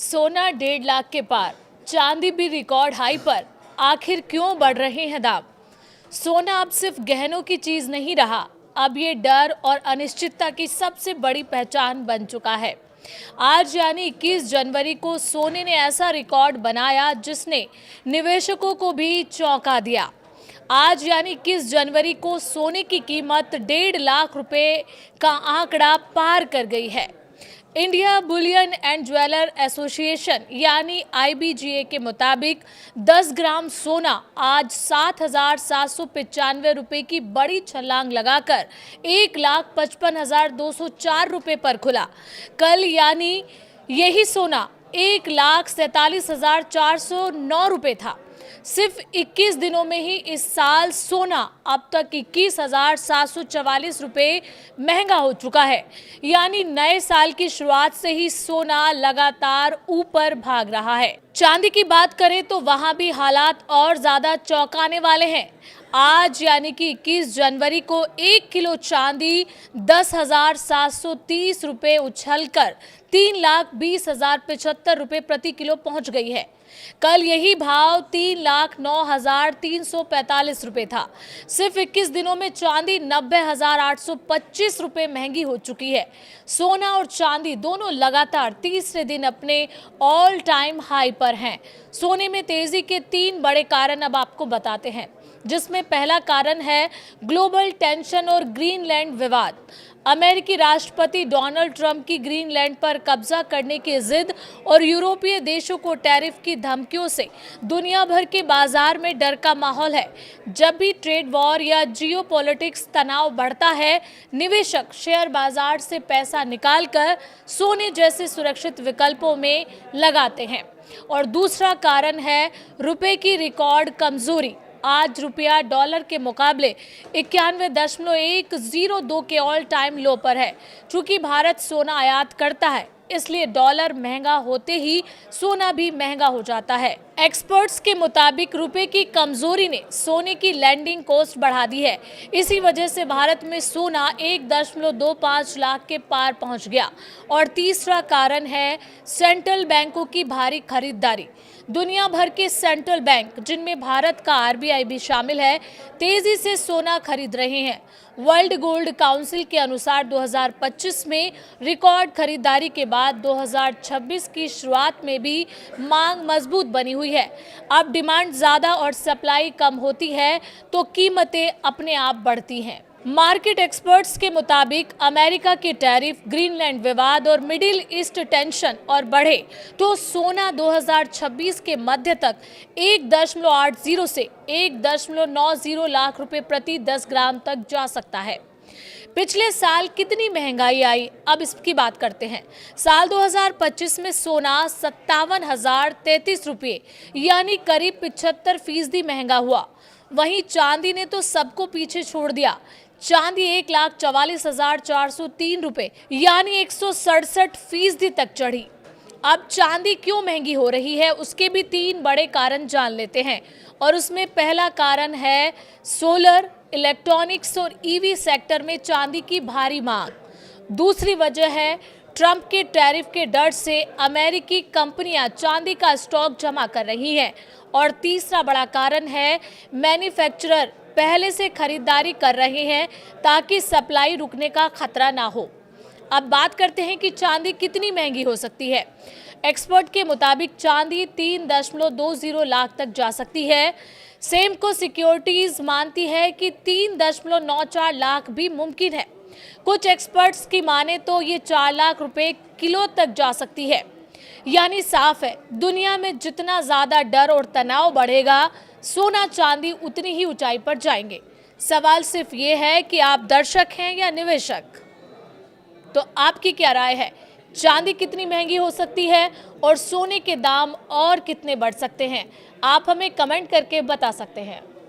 सोना 1.5 लाख के पार, चांदी भी रिकॉर्ड हाई पर। आखिर क्यों बढ़ रहे हैं दाम? सोना अब सिर्फ गहनों की चीज नहीं रहा, अब ये डर और अनिश्चितता की सबसे बड़ी पहचान बन चुका है। आज यानी 21 जनवरी को सोने ने ऐसा रिकॉर्ड बनाया जिसने निवेशकों को भी चौंका दिया। आज यानी 21 जनवरी को सोने की कीमत 1.5 लाख रुपए का आंकड़ा पार कर गई है। India Boolean and jeweller association यानी IBGA के मुताबिक 10 ग्राम सोना आज 7,795 रुपए की बड़ी छलांग लगाकर 1,55,204 रुपए पर खुला। कल यानी यही सोना 1,47,409 रुपए था। सिर्फ 21 दिनों में ही इस साल सोना अब तक 21,744 रुपए महंगा हो चुका है। यानी नए साल की शुरुआत से ही सोना लगातार ऊपर भाग रहा है। चांदी की बात करें तो वहां भी हालात और ज्यादा चौंकाने वाले हैं। आज यानी कि 21 जनवरी को 1 किलो चांदी 10,730 रुपए उछलकर 3,20,075 रुपए प्रति किलो पहुंच गई है। कल यही भाव 3,09,345 रुपए था। सिर्फ 21 दिनों में चांदी 90,825 रुपए महंगी हो चुकी है। सोना और चांदी दोनों लगातार तीसरे दिन अपने ऑल टाइम हाई पर हैं। सोने में तेजी के 3 बड़े कारण अब आपको बताते हैं, जिसमें पहला कारण है ग्लोबल टेंशन और ग्रीनलैंड विवाद। अमेरिकी राष्ट्रपति डोनाल्ड ट्रंप की ग्रीनलैंड पर कब्जा करने की जिद और यूरोपीय देशों को टैरिफ की धमकियों से दुनिया भर के बाजार में डर का माहौल है। जब भी ट्रेड वॉर या जियोपॉलिटिक्स तनाव बढ़ता है, निवेशक शेयर बाजार से पैसा निकालकर सोने जैसे सुरक्षित विकल्पों में लगाते हैं। और दूसरा कारण है रुपए की रिकॉर्ड कमजोरी। आज रुपया डॉलर के मुकाबले 91.102 के ऑल टाइम लो पर है। चूंकि भारत सोना आयात करता है, इसलिए डॉलर महंगा होते ही सोना भी महंगा हो जाता है। एक्सपर्ट्स के मुताबिक रुपए की कमजोरी ने सोने की लैंडिंग कॉस्ट बढ़ा दी है। इसी वजह से भारत में सोना 1.25 लाख के पार पहुंच गया। और तीसरा कारण है सेंट्रल बैंकों की भारी खरीदारी। दुनिया भर के सेंट्रल बैंक, जिनमें भारत का RBI भी शामिल है, तेजी से सोना खरीद रहे हैं। वर्ल्ड गोल्ड काउंसिल के अनुसार 2025 में रिकॉर्ड खरीदारी के बाद 2026 की शुरुआत में भी मांग मजबूत बनी हुई है। अब डिमांड ज्यादा और सप्लाई कम होती है तो कीमतें अपने आप बढ़ती हैं। मार्केट एक्सपर्ट्स के मुताबिक अमेरिका के टैरिफ, ग्रीनलैंड विवाद और मिडिल ईस्ट टेंशन और बढ़े तो सोना 2026 के मध्य तक 1.80 से 1.90 लाख रुपए प्रति 10 ग्राम तक जा सकता है। पिछले साल कितनी महंगाई आई, अब इसकी बात करते हैं। साल 2025 में सोना 57,033 रुपये यानी करीब 75% महंगा हुआ। वहीं चांदी ने तो सबको पीछे छोड़ दिया। चांदी 1,44,403 रुपए यानी 167% तक चढ़ी। अब चांदी क्यों महंगी हो रही है, उसके भी 3 बड़े कारण जान लेते हैं। और उसमें पहला कारण है सोलर, इलेक्ट्रॉनिक्स और EV सेक्टर में चांदी की भारी मांग। दूसरी वजह है ट्रंप के टैरिफ के डर से अमेरिकी कंपनियां चांदी का स्टॉक जमा कर रही हैं। और तीसरा बड़ा कारण है मैन्युफैक्चरर पहले से खरीदारी कर रहे हैं ताकि सप्लाई रुकने का खतरा ना हो। अब बात करते हैं कि चांदी कितनी महंगी हो सकती है। एक्सपर्ट के मुताबिक चांदी 3.20 लाख तक जा सकती है। सेमको सिक्योरिटीज मानती है कि 3.94 लाख भी मुमकिन है। कुछ एक्सपर्ट्स की माने तो ये 4 लाख रुपए किलो तक जा सकती है। यानी साफ है, दुनिया में जितना ज्यादा डर और तनाव बढ़ेगा, सोना चांदी उतनी ही ऊंचाई पर जाएंगे। सवाल सिर्फ ये है कि आप दर्शक हैं या निवेशक। तो आपकी क्या राय है? चांदी कितनी महंगी हो सकती है और सोने के दाम और कितने बढ़ सकते हैं? आप हमें कमेंट करके बता सकते हैं।